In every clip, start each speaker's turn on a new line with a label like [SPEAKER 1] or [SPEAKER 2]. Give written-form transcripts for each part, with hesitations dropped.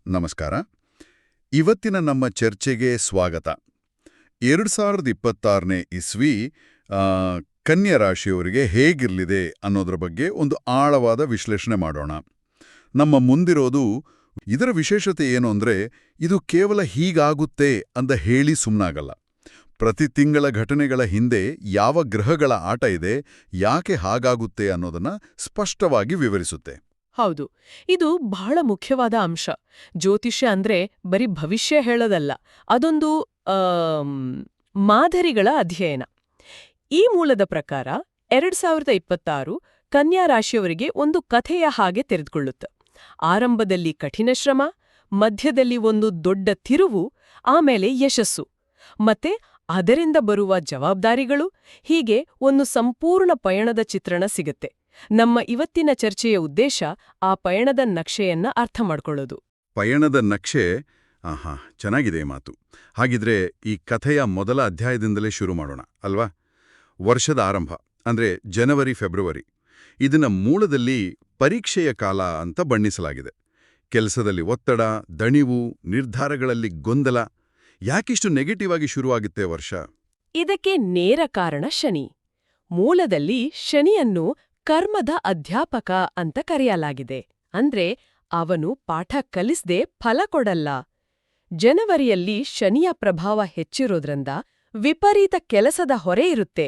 [SPEAKER 1] ನಮಸ್ಕಾರ. ಇವತ್ತಿನ ನಮ್ಮ ಚರ್ಚೆಗೆ ಸ್ವಾಗತ. 2026ನೇ ಇಸ್ವಿ ಕನ್ಯಾ ರಾಶಿಯವರಿಗೆ ಹೇಗಿರಲಿದೆ ಅನ್ನೋದ್ರ ಬಗ್ಗೆ ಒಂದು ಆಳವಾದ ವಿಶ್ಲೇಷಣೆ ಮಾಡೋಣ. ನಮ್ಮ ಮುಂದಿರೋದು ಇದರ ವಿಶೇಷತೆ ಏನು ಅಂದ್ರೆ, ಇದು ಕೇವಲ ಹೀಗಾಗುತ್ತೆ ಅಂತ ಹೇಳಿ ಸುಮ್ಮನಾಗಲ್ಲ. ಪ್ರತಿ ತಿಂಗಳ ಘಟನೆಗಳ ಹಿಂದೆ ಯಾವ ಗ್ರಹಗಳ ಆಟ ಇದೆ, ಯಾಕೆ ಹಾಗಾಗುತ್ತೆ ಅನ್ನೋದನ್ನ ಸ್ಪಷ್ಟವಾಗಿ ವಿವರಿಸುತ್ತೆ.
[SPEAKER 2] ಹೌದು, ಇದು ಬಹಳ ಮುಖ್ಯವಾದ ಅಂಶ. ಜ್ಯೋತಿಷ್ಯ ಅಂದ್ರೆ ಬರೀ ಭವಿಷ್ಯ ಹೇಳೋದಲ್ಲ, ಅದೊಂದು ಮಾದರಿಗಳ ಅಧ್ಯಯನ. ಈ ಮೂಲದ ಪ್ರಕಾರ 2026 ಕನ್ಯಾ ರಾಶಿಯವರಿಗೆ ಒಂದು ಕಥೆಯ ಹಾಗೆ ತೆರೆದುಕೊಳ್ಳುತ್ತೆ. ಆರಂಭದಲ್ಲಿ ಕಠಿಣ ಶ್ರಮ, ಮಧ್ಯದಲ್ಲಿ ಒಂದು ದೊಡ್ಡ ತಿರುವು, ಆಮೇಲೆ ಯಶಸ್ಸು, ಮತ್ತೆ ಅದರಿಂದ ಬರುವ ಜವಾಬ್ದಾರಿಗಳು, ಹೀಗೆ ಒಂದು ಸಂಪೂರ್ಣ ಪಯಣದ ಚಿತ್ರಣ ಸಿಗುತ್ತೆ. ನಮ್ಮ ಇವತ್ತಿನ ಚರ್ಚೆಯ ಉದ್ದೇಶ ಆ ಪಯಣದ ನಕ್ಷೆಯನ್ನ ಅರ್ಥ ಮಾಡ್ಕೊಳ್ಳೋದು.
[SPEAKER 1] ಪಯಣದ ನಕ್ಷೆ? ಆಹಾ, ಚೆನ್ನಾಗಿದೆ ಮಾತು. ಹಾಗಿದ್ರೆ ಈ ಕಥೆಯ ಮೊದಲ ಅಧ್ಯಾಯದಿಂದಲೇ ಶುರು ಮಾಡೋಣ ಅಲ್ವಾ? ವರ್ಷದ ಆರಂಭ ಅಂದ್ರೆ ಜನವರಿ, ಫೆಬ್ರವರಿ. ಇದನ್ನ ಮೂಲದಲ್ಲಿ ಪರೀಕ್ಷೆಯ ಕಾಲ ಅಂತ ಬಣ್ಣಿಸಲಾಗಿದೆ. ಕೆಲಸದಲ್ಲಿ ಒತ್ತಡ, ದಣಿವು, ನಿರ್ಧಾರಗಳಲ್ಲಿ ಗೊಂದಲ. ಯಾಕಿಷ್ಟು ನೆಗೆಟಿವ್ ಆಗಿ ಶುರುವಾಗುತ್ತೆ ವರ್ಷ?
[SPEAKER 2] ಇದಕ್ಕೆ ನೇರ ಕಾರಣ ಶನಿ. ಮೂಲದಲ್ಲಿ ಶನಿಯನ್ನು ಕರ್ಮದ ಅಧ್ಯಾಪಕ ಅಂತ ಕರೆಯಲಾಗಿದೆ. ಅಂದ್ರೆ ಅವನು ಪಾಠ ಕಲಿಸ್ದೆ ಫಲ ಕೊಡಲ್ಲ. ಜನವರಿಯಲ್ಲಿ ಶನಿಯ ಪ್ರಭಾವ ಹೆಚ್ಚಿರೋದ್ರಿಂದ ವಿಪರೀತ ಕೆಲಸದ ಹೊರೆ ಇರುತ್ತೆ.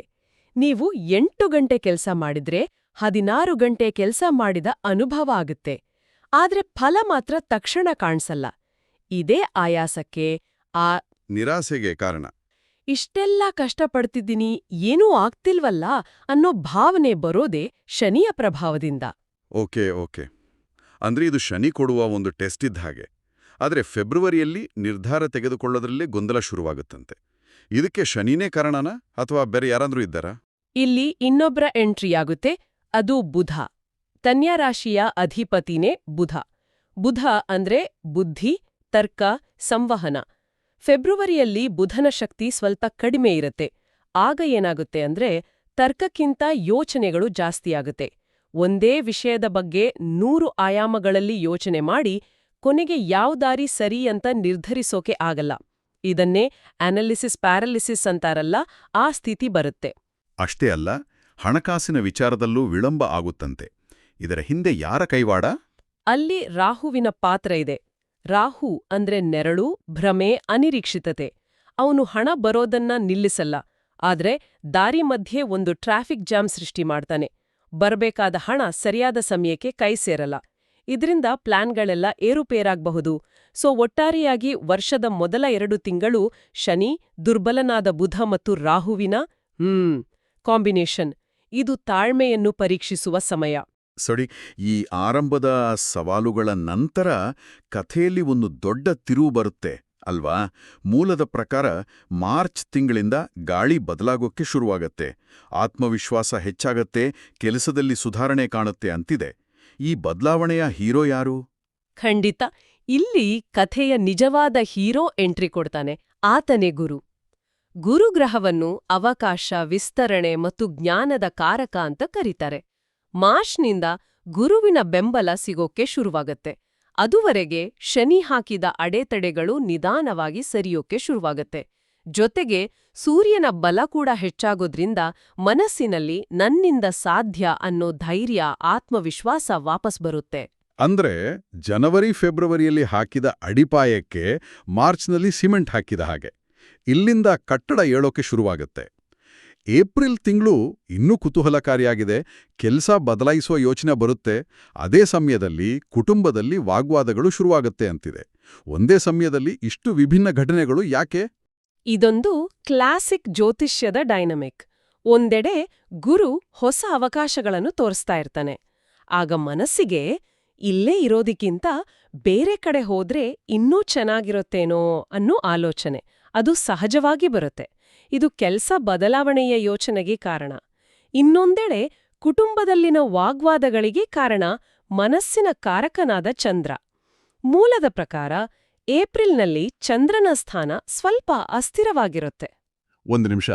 [SPEAKER 2] ನೀವು 8 ಗಂಟೆ ಕೆಲಸ ಮಾಡಿದ್ರೆ 16 ಗಂಟೆ ಕೆಲಸ ಮಾಡಿದ ಅನುಭವ ಆಗುತ್ತೆ. ಆದ್ರೆ ಫಲ ಮಾತ್ರ ತಕ್ಷಣ ಕಾಣಿಸಲ್ಲ. ಇದೇ ಆಯಾಸಕ್ಕೆ, ಆ
[SPEAKER 1] ನಿರಾಸೆಗೆ ಕಾರಣ.
[SPEAKER 2] ಇಷ್ಟೆಲ್ಲ ಕಷ್ಟಪಡ್ತಿದ್ದೀನಿ, ಏನೂ ಆಗ್ತಿಲ್ವಲ್ಲ ಅನ್ನೋ ಭಾವನೆ ಬರೋದೇ ಶನಿಯ ಪ್ರಭಾವದಿಂದ.
[SPEAKER 1] ಓಕೆ. ಅಂದ್ರೆ ಇದು ಶನಿ ಕೊಡುವ ಒಂದು ಟೆಸ್ಟ್ ಇದ್ದ ಹಾಗೆ. ಆದ್ರೆ ಫೆಬ್ರವರಿಯಲ್ಲಿ ನಿರ್ಧಾರ ತೆಗೆದುಕೊಳ್ಳೋದ್ರಲ್ಲೇ ಗೊಂದಲ ಶುರುವಾಗುತ್ತಂತೆ. ಇದಕ್ಕೆ ಶನಿನೇ ಕಾರಣನಾ ಅಥವಾ ಬೇರೆ ಯಾರಾದ್ರೂ ಇದ್ದಾರಾ?
[SPEAKER 2] ಇಲ್ಲಿ ಇನ್ನೊಬ್ರ ಎಂಟ್ರಿಯಾಗುತ್ತೆ, ಅದು ಬುಧ. ಕನ್ಯಾ ರಾಶಿಯ ಅಧಿಪತಿನೇ ಬುಧ. ಬುಧ ಅಂದ್ರೆ ಬುದ್ಧಿ, ತರ್ಕ, ಸಂವಹನ. ಫೆಬ್ರವರಿಯಲ್ಲಿ ಬುಧನ ಶಕ್ತಿ ಸ್ವಲ್ಪ ಕಡಿಮೆ ಇರುತ್ತೆ. ಆಗ ಏನಾಗುತ್ತೆ ಅಂದ್ರೆ ತರ್ಕಕ್ಕಿಂತ ಯೋಚನೆಗಳು ಜಾಸ್ತಿಯಾಗುತ್ತೆ. ಒಂದೇ ವಿಷಯದ ಬಗ್ಗೆ 100 ಆಯಾಮಗಳಲ್ಲಿ ಯೋಚನೆ ಮಾಡಿ ಕೊನೆಗೆ ಯಾವ ದಾರಿ ಸರಿ ಅಂತ ನಿರ್ಧರಿಸೋಕೆ ಆಗಲ್ಲ. ಇದನ್ನೇ ಅನಾಲಿಸಿಸ್ ಪ್ಯಾರಾಲಿಸಿಸ್ ಅಂತಾರಲ್ಲ, ಆ ಸ್ಥಿತಿ ಬರುತ್ತೆ.
[SPEAKER 1] ಅಷ್ಟೇ ಅಲ್ಲ, ಹಣಕಾಸಿನ ವಿಚಾರದಲ್ಲೂ ವಿಳಂಬ ಆಗುತ್ತಂತೆ. ಇದರ ಹಿಂದೆ ಯಾರ ಕೈವಾಡ?
[SPEAKER 2] ಅಲ್ಲಿ ರಾಹುವಿನ ಪಾತ್ರ ಇದೆ. ರಾಹು ಅಂದ್ರೆ ನೆರಳು, ಭ್ರಮೆ, ಅನಿರೀಕ್ಷಿತತೆ. ಅವನು ಹಣ ಬರೋದನ್ನ ನಿಲ್ಲಿಸಲ್ಲ, ಆದ್ರೆ ದಾರಿ ಮಧ್ಯೆ ಒಂದು ಟ್ರಾಫಿಕ್ ಜಾಮ್ ಸೃಷ್ಟಿ ಮಾಡ್ತಾನೆ. ಬರ್ಬೇಕಾದ ಹಣ ಸರಿಯಾದ ಸಮಯಕ್ಕೆ ಕೈ ಸೇರಲ್ಲ. ಇದರಿಂದ ಪ್ಲಾನ್ಗಳೆಲ್ಲ ಏರುಪೇರಾಗಬಹುದು. ಸೊ ಒಟ್ಟಾರೆಯಾಗಿ ವರ್ಷದ ಮೊದಲ 2 ತಿಂಗಳು ಶನಿ, ದುರ್ಬಲನಾದ ಬುಧ ಮತ್ತು ರಾಹುವಿನ ಕಾಂಬಿನೇಷನ್. ಇದು ತಾಳ್ಮೆಯನ್ನು ಪರೀಕ್ಷಿಸುವ ಸಮಯ.
[SPEAKER 1] ಸರಿ, ಈ ಆರಂಭದ ಸವಾಲುಗಳ ನಂತರ ಕಥೆಯಲ್ಲಿ ಒಂದು ದೊಡ್ಡ ತಿರುವು ಬರುತ್ತೆ ಅಲ್ವಾ? ಮೂಲದ ಪ್ರಕಾರ ಮಾರ್ಚ್ ತಿಂಗಳಿಂದ ಗಾಳಿ ಬದಲಾಗೋಕ್ಕೆ ಶುರುವಾಗತ್ತೆ. ಆತ್ಮವಿಶ್ವಾಸ ಹೆಚ್ಚಾಗತ್ತೆ, ಕೆಲಸದಲ್ಲಿ ಸುಧಾರಣೆ ಕಾಣುತ್ತೆ ಅಂತಿದೆ. ಈ ಬದಲಾವಣೆಯ ಹೀರೋ ಯಾರು?
[SPEAKER 2] ಖಂಡಿತ, ಇಲ್ಲಿ ಕಥೆಯ ನಿಜವಾದ ಹೀರೋ ಎಂಟ್ರಿ ಕೊಡ್ತಾನೆ. ಆತನೇ ಗುರು. ಗುರುಗ್ರಹವನ್ನು ಅವಕಾಶ, ವಿಸ್ತರಣೆ ಮತ್ತು ಜ್ಞಾನದ ಕಾರಕ ಅಂತ ಕರೀತಾರೆ. ಮಾರ್ಚ್ನಿಂದ ಗುರುವಿನ ಬೆಂಬಲ ಸಿಗೋಕೆ ಶುರುವಾಗತ್ತೆ. ಅದುವರೆಗೆ ಶನಿ ಹಾಕಿದ ಅಡೆತಡೆಗಳು ನಿಧಾನವಾಗಿ ಸರಿಯೋಕೆ ಶುರುವಾಗತ್ತೆ. ಜೊತೆಗೆ ಸೂರ್ಯನ ಬಲ ಕೂಡ ಹೆಚ್ಚಾಗೋದ್ರಿಂದ ಮನಸ್ಸಿನಲ್ಲಿ ನನ್ನಿಂದ ಸಾಧ್ಯ ಅನ್ನೋ ಧೈರ್ಯ, ಆತ್ಮವಿಶ್ವಾಸ ವಾಪಸ್ ಬರುತ್ತೆ.
[SPEAKER 1] ಅಂದ್ರೆ ಜನವರಿ, ಫೆಬ್ರವರಿಯಲ್ಲಿ ಹಾಕಿದ ಅಡಿಪಾಯಕ್ಕೆ ಮಾರ್ಚ್ನಲ್ಲಿ ಸಿಮೆಂಟ್ ಹಾಕಿದ ಹಾಗೆ. ಇಲ್ಲಿಂದ ಕಟ್ಟಡ ಏಳೋಕೆ ಶುರುವಾಗುತ್ತೆ. ಏಪ್ರಿಲ್ ತಿಂಗಳು ಇನ್ನೂ ಕುತೂಹಲಕಾರಿಯಾಗಿದೆ. ಕೆಲಸ ಬದಲಾಯಿಸುವ ಯೋಚನೆ ಬರುತ್ತೆ. ಅದೇ ಸಮಯದಲ್ಲಿ ಕುಟುಂಬದಲ್ಲಿ ವಾಗ್ವಾದಗಳು ಶುರುವಾಗುತ್ತೆ ಅಂತಿದೆ. ಒಂದೇ ಸಮಯದಲ್ಲಿ ಇಷ್ಟು ವಿಭಿನ್ನ ಘಟನೆಗಳು ಯಾಕೆ?
[SPEAKER 2] ಇದೊಂದು ಕ್ಲಾಸಿಕ್ ಜ್ಯೋತಿಷ್ಯದ ಡೈನಮಿಕ್. ಒಂದೆಡೆ ಗುರು ಹೊಸ ಅವಕಾಶಗಳನ್ನು ತೋರಿಸ್ತಾ ಇರ್ತಾನೆ. ಆಗ ಮನಸ್ಸಿಗೆ ಇಲ್ಲೇ ಇರೋದಕ್ಕಿಂತ ಬೇರೆ ಕಡೆ ಹೋದ್ರೆ ಇನ್ನೂ ಚೆನ್ನಾಗಿರುತ್ತೇನೋ ಅನ್ನೋ ಆಲೋಚನೆ. ಅದು ಸಹಜವಾಗಿ ಬರುತ್ತೆ. ಇದು ಕೆಲಸ ಬದಲಾವಣೆಯ ಯೋಚನೆಗೆ ಕಾರಣ. ಇನ್ನೊಂದೆಡೆ ಕುಟುಂಬದಲ್ಲಿನ ವಾಗ್ವಾದಗಳಿಗೆ ಕಾರಣ ಮನಸ್ಸಿನ ಕಾರಕನಾದ ಚಂದ್ರ. ಮೂಲದ ಪ್ರಕಾರ ಏಪ್ರಿಲ್ನಲ್ಲಿ ಚಂದ್ರನ ಸ್ಥಾನ ಸ್ವಲ್ಪ ಅಸ್ಥಿರವಾಗಿರುತ್ತೆ.
[SPEAKER 1] ಒಂದು ನಿಮಿಷ,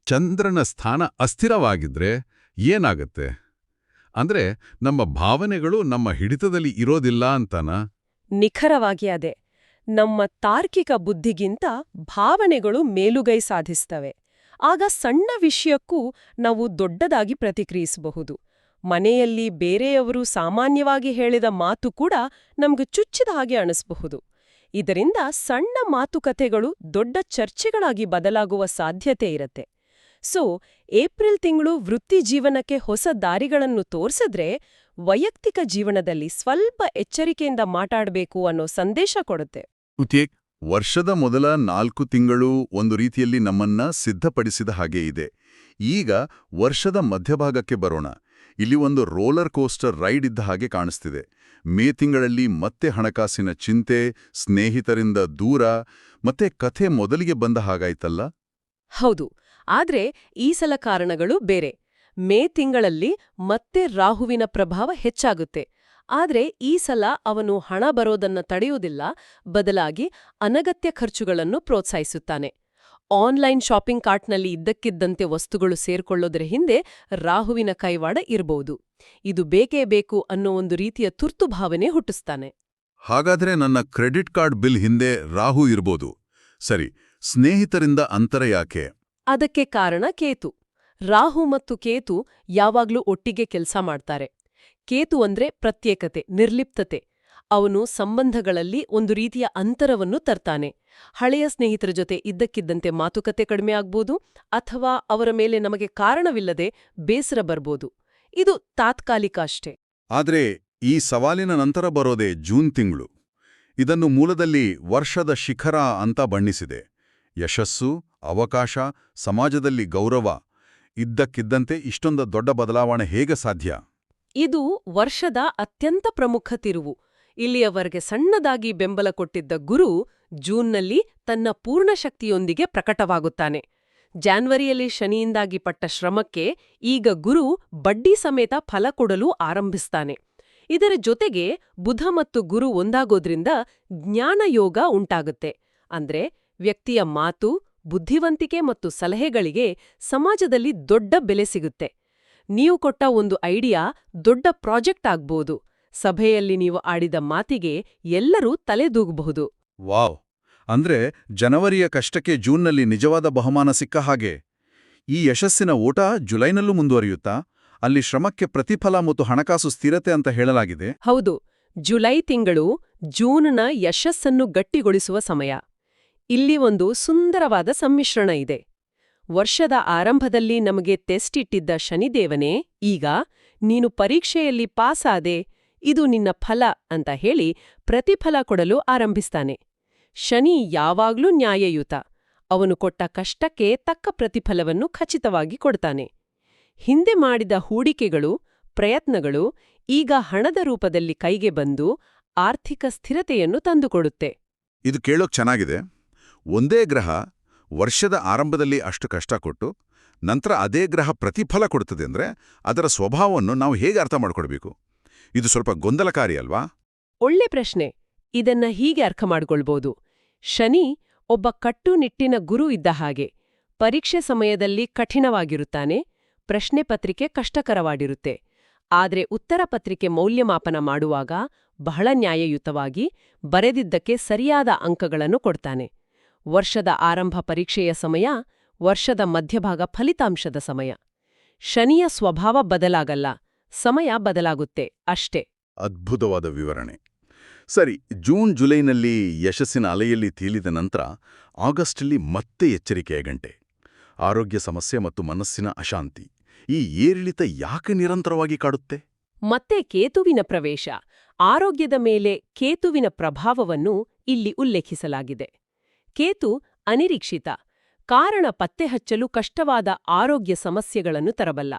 [SPEAKER 1] ಚಂದ್ರನ ಸ್ಥಾನ ಅಸ್ಥಿರವಾಗಿದ್ರೆ ಏನಾಗುತ್ತೆ? ಅಂದ್ರೆ ನಮ್ಮ ಭಾವನೆಗಳು ನಮ್ಮ ಹಿಡಿತದಲ್ಲಿ ಇರೋದಿಲ್ಲ ಅಂತನಾ?
[SPEAKER 2] ನಿಖರವಾಗಿ ಅದೇ. ನಮ್ಮ ತಾರ್ಕಿಕ ಬುದ್ಧಿಗಿಂತ ಭಾವನೆಗಳು ಮೇಲುಗೈ ಸಾಧಿಸ್ತವೆ. ಆಗ ಸಣ್ಣ ವಿಷಯಕ್ಕೂ ನಾವು ದೊಡ್ಡದಾಗಿ ಪ್ರತಿಕ್ರಿಯಿಸಬಹುದು. ಮನೆಯಲ್ಲಿ ಬೇರೆಯವರು ಸಾಮಾನ್ಯವಾಗಿ ಹೇಳಿದ ಮಾತು ಕೂಡ ನಮ್ಗೆ ಚುಚ್ಚಿದ ಹಾಗೆ ಅನಿಸಬಹುದು. ಇದರಿಂದ ಸಣ್ಣ ಮಾತುಕತೆಗಳು ದೊಡ್ಡ ಚರ್ಚೆಗಳಾಗಿ ಬದಲಾಗುವ ಸಾಧ್ಯತೆ ಇರತ್ತೆ. ಸೊ, ಏಪ್ರಿಲ್ ತಿಂಗಳು ವೃತ್ತಿ ಜೀವನಕ್ಕೆ ಹೊಸ ದಾರಿಗಳನ್ನು ತೋರಿಸಿದ್ರೆ, ವೈಯಕ್ತಿಕ ಜೀವನದಲ್ಲಿ ಸ್ವಲ್ಪ ಎಚ್ಚರಿಕೆಯಿಂದ ಮಾತಾಡಬೇಕು ಅನ್ನೋ ಸಂದೇಶ ಕೊಡುತ್ತೆ.
[SPEAKER 1] ವರ್ಷದ ಮೊದಲ 4 ತಿಂಗಳು ಒಂದು ರೀತಿಯಲ್ಲಿ ನಮ್ಮನ್ನ ಸಿದ್ಧಪಡಿಸಿದ ಹಾಗೆ ಇದೆ. ಈಗ ವರ್ಷದ ಮಧ್ಯಭಾಗಕ್ಕೆ ಬರೋಣ. ಇಲ್ಲಿ ಒಂದು ರೋಲರ್ ಕೋಸ್ಟರ್ ರೈಡ್ ಇದ್ದ ಹಾಗೆ ಕಾಣಿಸ್ತಿದೆ. ಮೇ ತಿಂಗಳಲ್ಲಿ ಮತ್ತೆ ಹಣಕಾಸಿನ ಚಿಂತೆ, ಸ್ನೇಹಿತರಿಂದ ದೂರ, ಮತ್ತೆ ಕಥೆ ಮೊದಲಿಗೆ ಬಂದ ಹಾಗಾಯ್ತಲ್ಲ?
[SPEAKER 2] ಹೌದು. ಆದ್ರೆ ಈ ಸಲ ಕಾರಣಗಳು ಬೇರೆ. ಮೇ ತಿಂಗಳಲ್ಲಿ ಮತ್ತೆ ರಾಹುವಿನ ಪ್ರಭಾವ ಹೆಚ್ಚಾಗುತ್ತೆ. ಆದ್ರೆ ಈ ಸಲ ಅವನು ಹಣ ಬರೋದನ್ನ ತಡೆಯುವುದಿಲ್ಲ, ಬದಲಾಗಿ ಅನಗತ್ಯ ಖರ್ಚುಗಳನ್ನು ಪ್ರೋತ್ಸಾಹಿಸುತ್ತಾನೆ. ಆನ್ಲೈನ್ ಶಾಪಿಂಗ್ ಕಾರ್ಟ್ನಲ್ಲಿ ಇದ್ದಕ್ಕಿದ್ದಂತೆ ವಸ್ತುಗಳು ಸೇರ್ಕೊಳ್ಳೋದ್ರ ಹಿಂದೆ ರಾಹುವಿನ ಕೈವಾಡ ಇರಬಹುದು. ಇದು ಬೇಕೇ ಬೇಕು ಅನ್ನೋ ಒಂದು ರೀತಿಯ ತುರ್ತು ಭಾವನೆ ಹುಟ್ಟಿಸ್ತಾನೆ.
[SPEAKER 1] ಹಾಗಾದ್ರೆ ನನ್ನ ಕ್ರೆಡಿಟ್ ಕಾರ್ಡ್ ಬಿಲ್ ಹಿಂದೆ ರಾಹು ಇರ್ಬೋದು. ಸರಿ, ಸ್ನೇಹಿತರಿಂದ ಅಂತರ ಯಾಕೆ?
[SPEAKER 2] ಅದಕ್ಕೆ ಕಾರಣ ಕೇತು. ರಾಹು ಮತ್ತು ಕೇತು ಯಾವಾಗ್ಲೂ ಒಟ್ಟಿಗೆ ಕೆಲಸ ಮಾಡ್ತಾರೆ. ಕೇತು ಅಂದ್ರೆ ಪ್ರತ್ಯೇಕತೆ, ನಿರ್ಲಿಪ್ತತೆ. ಅವನು ಸಂಬಂಧಗಳಲ್ಲಿ ಒಂದು ರೀತಿಯ ಅಂತರವನ್ನು ತರ್ತಾನೆ. ಹಳೆಯ ಸ್ನೇಹಿತರ ಜೊತೆ ಇದ್ದಕ್ಕಿದ್ದಂತೆ ಮಾತುಕತೆ ಕಡಿಮೆ ಆಗ್ಬೋದು, ಅಥವಾ ಅವರ ಮೇಲೆ ನಮಗೆ ಕಾರಣವಿಲ್ಲದೆ ಬೇಸರ ಬರ್ಬೋದು. ಇದು ತಾತ್ಕಾಲಿಕ ಅಷ್ಟೇ.
[SPEAKER 1] ಆದ್ರೆ ಈ ಸವಾಲಿನ ನಂತರ ಬರೋದೇ ಜೂನ್ ತಿಂಗಳು. ಇದನ್ನು ಮೂಲದಲ್ಲಿ ವರ್ಷದ ಶಿಖರ ಅಂತ ಬಣ್ಣಿಸಿದೆ. ಯಶಸ್ಸು, ಅವಕಾಶ, ಸಮಾಜದಲ್ಲಿ ಗೌರವ. ಇದ್ದಕ್ಕಿದ್ದಂತೆ ಇಷ್ಟೊಂದು ದೊಡ್ಡ ಬದಲಾವಣೆ ಹೇಗೆ ಸಾಧ್ಯ?
[SPEAKER 2] ಇದು ವರ್ಷದ ಅತ್ಯಂತ ಪ್ರಮುಖ ತಿರುವು. ಇಲ್ಲಿಯವರೆಗೆ ಸಣ್ಣದಾಗಿ ಬೆಂಬಲ ಕೊಟ್ಟಿದ್ದ ಗುರು ಜೂನ್ನಲ್ಲಿ ತನ್ನ ಪೂರ್ಣ ಶಕ್ತಿಯೊಂದಿಗೆ ಪ್ರಕಟವಾಗುತ್ತಾನೆ. ಜಾನ್ವರಿಯಲ್ಲಿ ಶನಿಯಿಂದಾಗಿ ಪಟ್ಟ ಶ್ರಮಕ್ಕೆ ಈಗ ಗುರು ಬಡ್ಡಿ ಸಮೇತ ಫಲ ಕೊಡಲು ಆರಂಭಿಸ್ತಾನೆ. ಇದರ ಜೊತೆಗೆ ಬುಧ ಮತ್ತು ಗುರು ಒಂದಾಗೋದ್ರಿಂದ ಜ್ಞಾನಯೋಗ ಉಂಟಾಗುತ್ತೆ. ಅಂದ್ರೆ ವ್ಯಕ್ತಿಯ ಮಾತು, ಬುದ್ಧಿವಂತಿಕೆ ಮತ್ತು ಸಲಹೆಗಳಿಗೆ ಸಮಾಜದಲ್ಲಿ ದೊಡ್ಡ ಬೆಲೆ ಸಿಗುತ್ತೆ. ನೀವು ಕೊಟ್ಟ ಒಂದು ಐಡಿಯಾ ದೊಡ್ಡ ಪ್ರಾಜೆಕ್ಟ್ ಆಗ್ಬೋದು. ಸಭೆಯಲ್ಲಿ ನೀವು ಆಡಿದ ಮಾತಿಗೆ ಎಲ್ಲರೂ ತಲೆದೂಗಬಹುದು.
[SPEAKER 1] ವಾವ್! ಅಂದ್ರೆ ಜನವರಿಯ ಕಷ್ಟಕ್ಕೆ ಜೂನ್ನಲ್ಲಿ ನಿಜವಾದ ಬಹುಮಾನ ಸಿಕ್ಕ ಹಾಗೆ. ಈ ಯಶಸ್ಸಿನ ಓಟ ಜುಲೈನಲ್ಲೂ ಮುಂದುವರಿಯುತ್ತಾ? ಅಲ್ಲಿ ಶ್ರಮಕ್ಕೆ ಪ್ರತಿಫಲ ಮತ್ತು ಹಣಕಾಸು ಸ್ಥಿರತೆ ಅಂತ ಹೇಳಲಾಗಿದೆ.
[SPEAKER 2] ಹೌದು. ಜುಲೈ ತಿಂಗಳು ಜೂನ್ನ ಯಶಸ್ಸನ್ನು ಗಟ್ಟಿಗೊಳಿಸುವ ಸಮಯ. ಇಲ್ಲಿ ಒಂದು ಸುಂದರವಾದ ಸಮ್ಮಿಶ್ರಣ ಇದೆ. ವರ್ಷದ ಆರಂಭದಲ್ಲಿ ನಮಗೆ ಟೆಸ್ಟ್ ಇಟ್ಟಿದ್ದ ಶನಿದೇವನೇ ಈಗ ನೀನು ಪರೀಕ್ಷೆಯಲ್ಲಿ ಪಾಸಾದೆ, ಇದು ನಿನ್ನ ಫಲ ಅಂತ ಹೇಳಿ ಪ್ರತಿಫಲ ಕೊಡಲು ಆರಂಭಿಸ್ತಾನೆ. ಶನಿ ಯಾವಾಗ್ಲೂ ನ್ಯಾಯಯುತ. ಅವನು ಕೊಟ್ಟ ಕಷ್ಟಕ್ಕೆ ತಕ್ಕ ಪ್ರತಿಫಲವನ್ನು ಖಚಿತವಾಗಿ ಕೊಡ್ತಾನೆ. ಹಿಂದೆ ಮಾಡಿದ ಹೂಡಿಕೆಗಳು, ಪ್ರಯತ್ನಗಳು ಈಗ ಹಣದ ರೂಪದಲ್ಲಿ ಕೈಗೆ ಬಂದು ಆರ್ಥಿಕ ಸ್ಥಿರತೆಯನ್ನು ತಂದುಕೊಡುತ್ತೆ.
[SPEAKER 1] ಇದು ಕೇಳೋಕ್ ಚೆನ್ನಾಗಿದೆ. ಒಂದೇ ಗ್ರಹ ವರ್ಷದ ಆರಂಭದಲ್ಲಿ ಅಷ್ಟು ಕಷ್ಟ ಕೊಟ್ಟು ನಂತರ ಅದೇ ಗ್ರಹ ಪ್ರತಿಫಲ ಕೊಡುತ್ತದೆ ಅಂದ್ರೆ ಅದರ ಸ್ವಭಾವವನ್ನು ನಾವು ಹೇಗೆ ಅರ್ಥ ಮಾಡ್ಕೊಳ್ಬೇಕು? ಇದು ಸ್ವಲ್ಪ ಗೊಂದಲಕಾರಿ ಅಲ್ವಾ?
[SPEAKER 2] ಒಳ್ಳೆ ಪ್ರಶ್ನೆ. ಇದನ್ನ ಹೀಗೆ ಅರ್ಥ ಮಾಡ್ಕೊಳ್ಬೋದು. ಶನಿ ಒಬ್ಬ ಕಟ್ಟುನಿಟ್ಟಿನ ಗುರು ಇದ್ದ ಹಾಗೆ. ಪರೀಕ್ಷೆ ಸಮಯದಲ್ಲಿ ಕಠಿಣವಾಗಿರುತ್ತಾನೆ, ಪ್ರಶ್ನೆ ಪತ್ರಿಕೆ ಕಷ್ಟಕರವಾಗಿರುತ್ತೆ. ಆದ್ರೆ ಉತ್ತರ ಪತ್ರಿಕೆ ಮೌಲ್ಯಮಾಪನ ಮಾಡುವಾಗ ಬಹಳ ನ್ಯಾಯಯುತವಾಗಿ ಬರೆದಿದ್ದಕ್ಕೆ ಸರಿಯಾದ ಅಂಕಗಳನ್ನು ಕೊಡ್ತಾನೆ. ವರ್ಷದ ಆರಂಭ ಪರೀಕ್ಷೆಯ ಸಮಯ, ವರ್ಷದ ಮಧ್ಯಭಾಗ ಫಲಿತಾಂಶದ ಸಮಯ. ಶನಿಯ ಸ್ವಭಾವ ಬದಲಾಗಲ್ಲ, ಸಮಯ ಬದಲಾಗುತ್ತೆ ಅಷ್ಟೇ.
[SPEAKER 1] ಅದ್ಭುತವಾದ ವಿವರಣೆ. ಸರಿ, ಜೂನ್ ಜುಲೈನಲ್ಲಿ ಯಶಸ್ಸಿನ ಅಲೆಯಲ್ಲಿ ತೇಲಿದ ನಂತರ ಆಗಸ್ಟಲ್ಲಿ ಮತ್ತೆ ಎಚ್ಚರಿಕೆಯ ಗಂಟೆ. ಆರೋಗ್ಯ ಸಮಸ್ಯೆ ಮತ್ತು ಮನಸ್ಸಿನ ಅಶಾಂತಿ. ಈ ಏರಿಳಿತ ಯಾಕೆ ನಿರಂತರವಾಗಿ ಕಾಡುತ್ತೆ?
[SPEAKER 2] ಮತ್ತೆ ಕೇತುವಿನ ಪ್ರವೇಶ. ಆರೋಗ್ಯದ ಮೇಲೆ ಕೇತುವಿನ ಪ್ರಭಾವವನ್ನು ಇಲ್ಲಿ ಉಲ್ಲೇಖಿಸಲಾಗಿದೆ. ಕೇತು ಅನಿರೀಕ್ಷಿತ. ಕಾರಣ ಪತ್ತೆಹಚ್ಚಲು ಕಷ್ಟವಾದ ಆರೋಗ್ಯ ಸಮಸ್ಯೆಗಳನ್ನು ತರಬಲ್ಲ.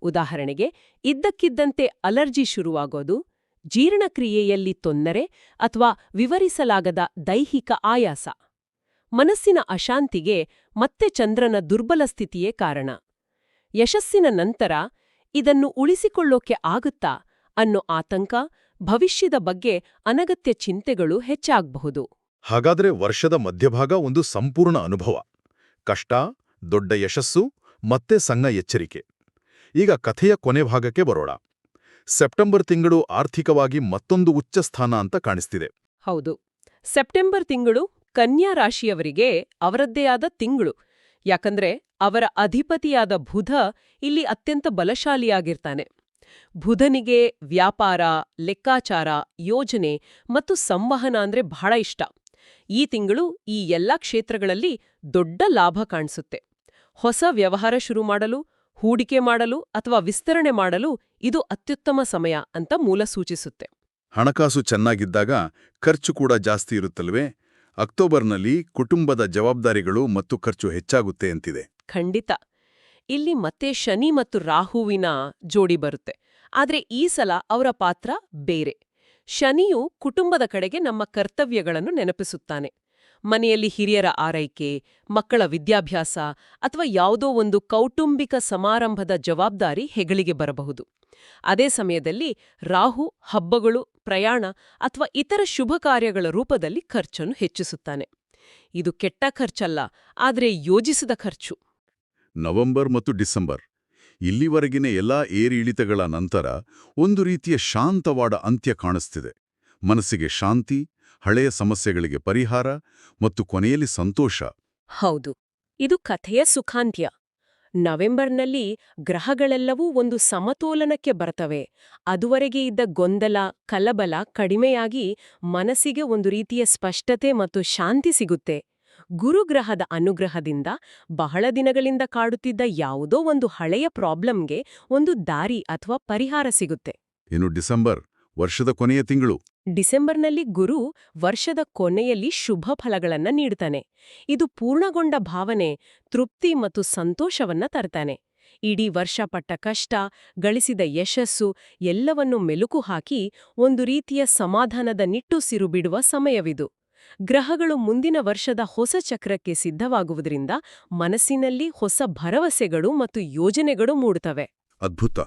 [SPEAKER 2] ಉದಾಹರಣೆಗೆ, ಇದ್ದಕ್ಕಿದ್ದಂತೆ ಅಲರ್ಜಿ ಶುರುವಾಗೋದು, ಜೀರ್ಣಕ್ರಿಯೆಯಲ್ಲಿ ತೊಂದರೆ ಅಥವಾ ವಿವರಿಸಲಾಗದ ದೈಹಿಕ ಆಯಾಸ. ಮನಸ್ಸಿನ ಅಶಾಂತಿಗೆ ಮತ್ತೆ ಚಂದ್ರನ ದುರ್ಬಲ ಸ್ಥಿತಿಯೇ ಕಾರಣ. ಯಶಸ್ಸಿನ ನಂತರ ಇದನ್ನು ಉಳಿಸಿಕೊಳ್ಳೋಕೆ ಆಗುತ್ತಾ ಅನ್ನೋ ಆತಂಕ, ಭವಿಷ್ಯದ ಬಗ್ಗೆ ಅನಗತ್ಯ ಚಿಂತೆಗಳು ಹೆಚ್ಚಾಗಬಹುದು.
[SPEAKER 3] ಹಾಗಾದ್ರೆ ವರ್ಷದ ಮಧ್ಯಭಾಗ ಒಂದು ಸಂಪೂರ್ಣ ಅನುಭವ. ಕಷ್ಟ, ದೊಡ್ಡ ಯಶಸ್ಸು, ಮತ್ತೆ ಸಣ್ಣ ಎಚ್ಚರಿಕೆ. ಈಗ ಕಥೆಯ ಕೊನೆ ಭಾಗಕ್ಕೆ ಬರೋಣ. ಸೆಪ್ಟೆಂಬರ್ ತಿಂಗಳು ಆರ್ಥಿಕವಾಗಿ ಮತ್ತೊಂದು ಉಚ್ಚ ಸ್ಥಾನ ಅಂತ ಕಾಣಿಸ್ತಿದೆ.
[SPEAKER 2] ಹೌದು. ಸೆಪ್ಟೆಂಬರ್ ತಿಂಗಳು ಕನ್ಯಾ ರಾಶಿಯವರಿಗೆ ಅವರದ್ದೇ ಆದ ತಿಂಗಳು. ಯಾಕಂದ್ರೆ ಅವರ ಅಧಿಪತಿಯಾದ ಬುಧ ಇಲ್ಲಿ ಅತ್ಯಂತ ಬಲಶಾಲಿಯಾಗಿರ್ತಾನೆ. ಬುಧನಿಗೆ ವ್ಯಾಪಾರ, ಲೆಕ್ಕಾಚಾರ, ಯೋಜನೆ ಮತ್ತು ಸಂವಹನ ಅಂದ್ರೆ ಬಹಳ ಇಷ್ಟ. ಈ ತಿಂಗಳು ಈ ಎಲ್ಲಾ ಕ್ಷೇತ್ರಗಳಲ್ಲಿ ದೊಡ್ಡ ಲಾಭ ಕಾಣಿಸುತ್ತೆ. ಹೊಸ ವ್ಯವಹಾರ ಶುರು ಮಾಡಲು, ಹೂಡಿಕೆ ಮಾಡಲು ಅಥವಾ ವಿಸ್ತರಣೆ ಮಾಡಲು ಇದು ಅತ್ಯುತ್ತಮ ಸಮಯ ಅಂತ ಮೂಲ ಸೂಚಿಸುತ್ತೆ.
[SPEAKER 1] ಹಣಕಾಸು ಚೆನ್ನಾಗಿದ್ದಾಗ ಖರ್ಚು ಕೂಡ ಜಾಸ್ತಿ ಇರುತ್ತಲ್ವೇ? ಅಕ್ಟೋಬರ್ನಲ್ಲಿ ಕುಟುಂಬದ ಜವಾಬ್ದಾರಿಗಳು ಮತ್ತು ಖರ್ಚು ಹೆಚ್ಚಾಗುತ್ತೆ ಅಂತಿದೆ.
[SPEAKER 2] ಖಂಡಿತ. ಇಲ್ಲಿ ಮತ್ತೆ ಶನಿ ಮತ್ತು ರಾಹುವಿನ ಜೋಡಿ ಬರುತ್ತೆ. ಆದ್ರೆ ಈ ಸಲ ಅವರ ಪಾತ್ರ ಬೇರೆ. ಶನಿಯು ಕುಟುಂಬದ ಕಡೆಗೆ ನಮ್ಮ ಕರ್ತವ್ಯಗಳನ್ನು ನೆನಪಿಸುತ್ತಾನೆ. ಮನೆಯಲ್ಲಿ ಹಿರಿಯರ ಆರೈಕೆ, ಮಕ್ಕಳ ವಿದ್ಯಾಭ್ಯಾಸ ಅಥವಾ ಯಾವುದೋ ಒಂದು ಕೌಟುಂಬಿಕ ಸಮಾರಂಭದ ಜವಾಬ್ದಾರಿ ಹೆಗಲಿಗೆ ಬರಬಹುದು. ಅದೇ ಸಮಯದಲ್ಲಿ ರಾಹು ಹಬ್ಬಗಳು, ಪ್ರಯಾಣ ಅಥವಾ ಇತರ ಶುಭ ಕಾರ್ಯಗಳ ರೂಪದಲ್ಲಿ ಖರ್ಚನ್ನು ಹೆಚ್ಚಿಸುತ್ತಾನೆ. ಇದು ಕೆಟ್ಟ ಖರ್ಚಲ್ಲ, ಆದ್ರೆ ಯೋಜಿಸಿದ ಖರ್ಚು.
[SPEAKER 1] ನವೆಂಬರ್ ಮತ್ತು ಡಿಸೆಂಬರ್ ಇಲ್ಲಿವರೆಗಿನ ಎಲ್ಲಾ ಏರಿಳಿತಗಳ ನಂತರ ಒಂದು ರೀತಿಯ ಶಾಂತವಾದ ಅಂತ್ಯ ಕಾಣಿಸ್ತಿದೆ. ಮನಸ್ಸಿಗೆ ಶಾಂತಿ, ಹಳೆಯ ಸಮಸ್ಯೆಗಳಿಗೆ ಪರಿಹಾರ ಮತ್ತು ಕೊನೆಯಲ್ಲಿ ಸಂತೋಷ.
[SPEAKER 2] ಹೌದು, ಇದು ಕಥೆಯ ಸುಖಾಂತ್ಯ. ನವೆಂಬರ್ನಲ್ಲಿ ಗ್ರಹಗಳೆಲ್ಲವೂ ಒಂದು ಸಮತೋಲನಕ್ಕೆ ಬರ್ತವೆ. ಅದುವರೆಗೆ ಇದ್ದ ಗೊಂದಲ, ಕಲಬಲ ಕಡಿಮೆಯಾಗಿ ಮನಸ್ಸಿಗೆ ಒಂದು ರೀತಿಯ ಸ್ಪಷ್ಟತೆ ಮತ್ತು ಶಾಂತಿ ಸಿಗುತ್ತೆ. ಗುರುಗ್ರಹದ ಅನುಗ್ರಹದಿಂದ ಬಹಳ ದಿನಗಳಿಂದ ಕಾಡುತ್ತಿದ್ದ ಯಾವುದೋ ಒಂದು ಹಳೆಯ ಪ್ರಾಬ್ಲಮ್ಗೆ ಒಂದು ದಾರಿ ಅಥವಾ ಪರಿಹಾರ ಸಿಗುತ್ತೆ.
[SPEAKER 1] ಇನ್ನು ಡಿಸೆಂಬರ್ ವರ್ಷದ ಕೊನೆಯ ತಿಂಗಳು.
[SPEAKER 2] ಡಿಸೆಂಬರ್ನಲ್ಲಿ ಗುರು ವರ್ಷದ ಕೊನೆಯಲ್ಲಿ ಶುಭ ಫಲಗಳನ್ನ ನೀಡ್ತಾನೆ. ಇದು ಪೂರ್ಣಗೊಂಡ ಭಾವನೆ, ತೃಪ್ತಿ ಮತ್ತು ಸಂತೋಷವನ್ನ ತರ್ತಾನೆ. ಇಡೀ ವರ್ಷ ಪಟ್ಟ ಕಷ್ಟ, ಗಳಿಸಿದ ಯಶಸ್ಸು ಎಲ್ಲವನ್ನೂ ಮೆಲುಕು ಹಾಕಿ ಒಂದು ರೀತಿಯ ಸಮಾಧಾನದ ನಿಟ್ಟುಸಿರು ಬಿಡುವ ಸಮಯವಿದು. ಗ್ರಹಗಳು ಮುಂದಿನ ವರ್ಷದ ಹೊಸ ಚಕ್ರಕ್ಕೆ ಸಿದ್ಧವಾಗುವುದರಿಂದ ಮನಸ್ಸಿನಲ್ಲಿ ಹೊಸ ಭರವಸೆಗಳು ಮತ್ತು ಯೋಜನೆಗಳು ಮೂಡುತ್ತವೆ.
[SPEAKER 1] ಅದ್ಭುತ.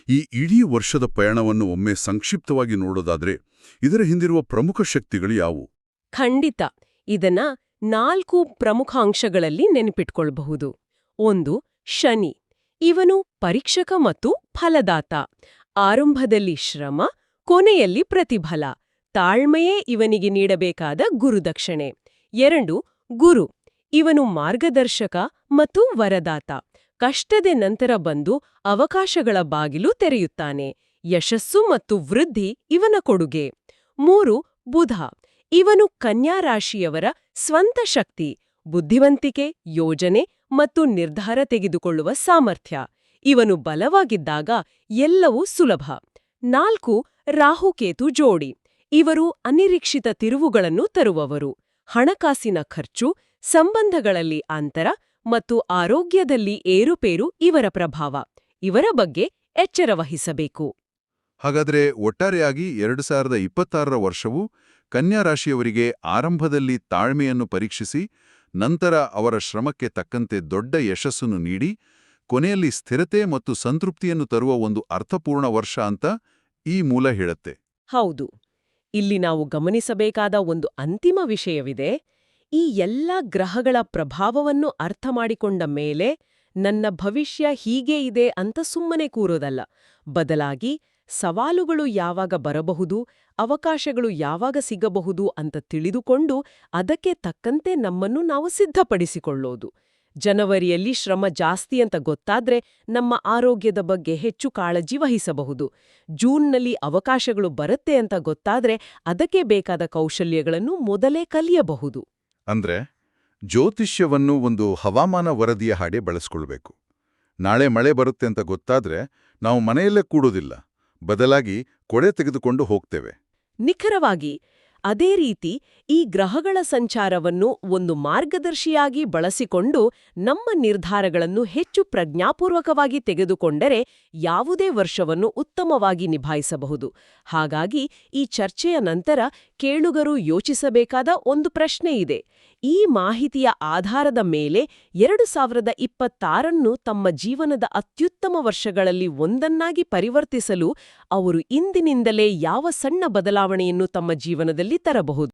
[SPEAKER 1] ಈ ಇಡೀ ವರ್ಷದ ಪಯಣವನ್ನು ಒಮ್ಮೆ ಸಂಕ್ಷಿಪ್ತವಾಗಿ ನೋಡೋದಾದ್ರೆ ಇದರ ಹಿಂದಿರುವ ಪ್ರಮುಖ ಶಕ್ತಿಗಳು ಯಾವುವು?
[SPEAKER 2] ಖಂಡಿತ. ಇದನ್ನ 4 ಪ್ರಮುಖ ಅಂಶಗಳಲ್ಲಿ ನೆನಪಿಟ್ಕೊಳ್ಬಹುದು. 1. ಶನಿ. ಇವನು ಪರೀಕ್ಷಕ ಮತ್ತು ಫಲದಾತ. ಆರಂಭದಲ್ಲಿ ಶ್ರಮ, ಕೊನೆಯಲ್ಲಿ ಪ್ರತಿಫಲ. ತಾಳ್ಮೆಯೇ ಇವನಿಗೆ ನೀಡಬೇಕಾದ ಗುರುದಕ್ಷಿಣೆ. 2. ಗುರು. ಇವನು ಮಾರ್ಗದರ್ಶಕ ಮತ್ತು ವರದಾತ. ಕಷ್ಟದ ನಂತರ ಬಂದು ಅವಕಾಶಗಳ ಬಾಗಿಲು ತೆರೆಯುತ್ತಾನೆ. ಯಶಸ್ಸು ಮತ್ತು ವೃದ್ಧಿ ಇವನ ಕೊಡುಗೆ. 3. ಬುಧ. ಇವನು ಕನ್ಯಾ ರಾಶಿಯವರ ಸ್ವಂತ ಶಕ್ತಿ, ಬುದ್ಧಿವಂತಿಕೆ, ಯೋಜನೆ ಮತ್ತು ನಿರ್ಧಾರ ತೆಗೆದುಕೊಳ್ಳುವ ಸಾಮರ್ಥ್ಯ. ಇವನು ಬಲವಾಗಿದ್ದಾಗ ಎಲ್ಲವೂ ಸುಲಭ. 4. ರಾಹುಕೇತು ಜೋಡಿ. ಇವರು ಅನಿರೀಕ್ಷಿತ ತಿರುವುಗಳನ್ನು ತರುವವರು. ಹಣಕಾಸಿನ ಖರ್ಚು, ಸಂಬಂಧಗಳಲ್ಲಿ ಅಂತರ ಮತ್ತು ಆರೋಗ್ಯದಲ್ಲಿ ಏರುಪೇರು ಇವರ ಪ್ರಭಾವ. ಇವರ ಬಗ್ಗೆ ಎಚ್ಚರ ವಹಿಸಬೇಕು.
[SPEAKER 1] ಹಾಗಾದ್ರೆ ಒಟ್ಟಾರೆಯಾಗಿ 2026ರ ವರ್ಷವು ಕನ್ಯಾ ರಾಶಿಯವರಿಗೆ ಆರಂಭದಲ್ಲಿ ತಾಳ್ಮೆಯನ್ನು ಪರೀಕ್ಷಿಸಿ, ನಂತರ ಅವರ ಶ್ರಮಕ್ಕೆ ತಕ್ಕಂತೆ ದೊಡ್ಡ ಯಶಸ್ಸನ್ನು ನೀಡಿ, ಕೊನೆಯಲ್ಲಿ ಸ್ಥಿರತೆ ಮತ್ತು ಸಂತೃಪ್ತಿಯನ್ನು ತರುವ ಒಂದು ಅರ್ಥಪೂರ್ಣ ವರ್ಷ ಅಂತ ಈ ಮೂಲ ಹೇಳುತ್ತೆ.
[SPEAKER 2] ಹೌದು. ಇಲ್ಲಿ ನಾವು ಗಮನಿಸಬೇಕಾದ ಒಂದು ಅಂತಿಮ ವಿಷಯವಿದೆ. ಈ ಎಲ್ಲ ಗ್ರಹಗಳ ಪ್ರಭಾವವನ್ನು ಅರ್ಥ ಮಾಡಿಕೊಂಡ ಮೇಲೆ ನನ್ನ ಭವಿಷ್ಯ ಹೀಗೇ ಇದೆ ಅಂತ ಸುಮ್ಮನೆ ಕೂರೋದಲ್ಲ. ಬದಲಾಗಿ ಸವಾಲುಗಳು ಯಾವಾಗ ಬರಬಹುದು, ಅವಕಾಶಗಳು ಯಾವಾಗ ಸಿಗಬಹುದು ಅಂತ ತಿಳಿದುಕೊಂಡು ಅದಕ್ಕೆ ತಕ್ಕಂತೆ ನಮ್ಮನ್ನು ನಾವು ಸಿದ್ಧಪಡಿಸಿಕೊಳ್ಳೋದು. ಜನವರಿಯಲ್ಲಿ ಶ್ರಮ ಜಾಸ್ತಿ ಅಂತ ಗೊತ್ತಾದ್ರೆ ನಮ್ಮ ಆರೋಗ್ಯದ ಬಗ್ಗೆ ಹೆಚ್ಚು ಕಾಳಜಿ ವಹಿಸಬಹುದು. ಜೂನ್ನಲ್ಲಿ ಅವಕಾಶಗಳು ಬರುತ್ತೆ ಅಂತ ಗೊತ್ತಾದ್ರೆ ಅದಕ್ಕೆ ಬೇಕಾದ ಕೌಶಲ್ಯಗಳನ್ನು ಮೊದಲೇ ಕಲಿಯಬಹುದು.
[SPEAKER 1] ಅಂದ್ರೆ ಜ್ಯೋತಿಷ್ಯವನ್ನು ಒಂದು ಹವಾಮಾನ ವರದಿಯ ಹಾಗೆ ಬಳಸ್ಕೊಳ್ಬೇಕು. ನಾಳೆ ಮಳೆ ಬರುತ್ತೆ ಅಂತ ಗೊತ್ತಾದ್ರೆ ನಾವು ಮನೆಯಲ್ಲೇ ಕೂಡೋದಿಲ್ಲ, ಬದಲಾಗಿ ಕೊಡೆ ತೆಗೆದುಕೊಂಡು ಹೋಗ್ತೇವೆ.
[SPEAKER 2] ನಿಖರವಾಗಿ. ಅದೇ ರೀತಿ ಈ ಗ್ರಹಗಳ ಸಂಚಾರವನ್ನು ಒಂದು ಮಾರ್ಗದರ್ಶಿಯಾಗಿ ಬಳಸಿಕೊಂಡು ನಮ್ಮ ನಿರ್ಧಾರಗಳನ್ನು ಹೆಚ್ಚು ಪ್ರಜ್ಞಾಪೂರ್ವಕವಾಗಿ ತೆಗೆದುಕೊಂಡರೆ ಯಾವುದೇ ವರ್ಷವನ್ನು ಉತ್ತಮವಾಗಿ ನಿಭಾಯಿಸಬಹುದು. ಹಾಗಾಗಿ ಈ ಚರ್ಚೆಯ ನಂತರ ಕೇಳುಗರು ಯೋಚಿಸಬೇಕಾದ ಒಂದು ಪ್ರಶ್ನೆ ಇದೆ. ಈ ಮಾಹಿತಿಯ ಆಧಾರದ ಮೇಲೆ 2026ನ್ನು ತಮ್ಮ ಜೀವನದ ಅತ್ಯುತ್ತಮ ವರ್ಷಗಳಲ್ಲಿ ಒಂದನ್ನಾಗಿ ಪರಿವರ್ತಿಸಲು ಅವರು ಇಂದಿನಿಂದಲೇ ಯಾವ ಸಣ್ಣ ಬದಲಾವಣೆಯನ್ನು ತಮ್ಮ ಜೀವನದಲ್ಲಿ ತರಬಹುದು?